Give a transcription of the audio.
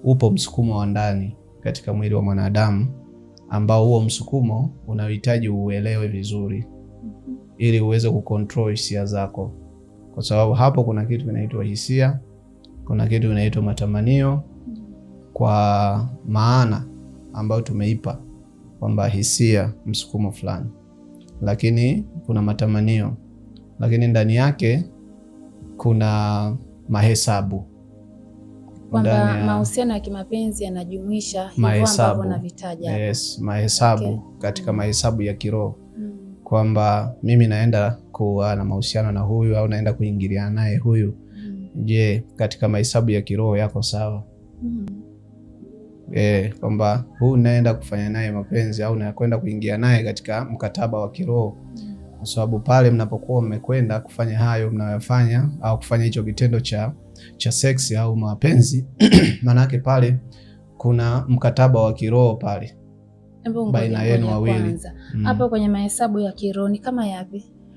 upo msukumo wa ndani katika mwili wa mwanadamu ambao huo msukumo unahitaji uelewe vizuri ili uweze kucontrol hisia zako, kwa sababu hapo kuna kitu kinaitwa hisia, kuna kitu kinaitwa matamanio, kwa maana ambayo tumeipa kwamba hisia msukumo fulani, lakini kuna matamanio, lakini ndani yake kuna mahesabu. Kwamba mahusiano ya kimapenzi yanajumuisha hivyo ambavyo navitaja. Yes, mahesabu. Okay. Katika mahesabu ya kiroho kwamba mimi naenda kuwa na mahusiano na huyu au naenda kuingiliana naye huyu. Je, katika mahesabu ya kiroho yako sawa? Kwamba huyu naenda kufanya naye mapenzi au nakwenda kuingia naye katika mkataba wa kiroho, kwa sababu pale mnapokuwa mmekwenda kufanya hayo mnayofanya au kufanya hicho kitendo cha seksi au mapenzi manake pale kuna mkataba wa kiroho pale baina yenu wawili. Hapo kwenye mahesabu ya kiroho ni kama yapi?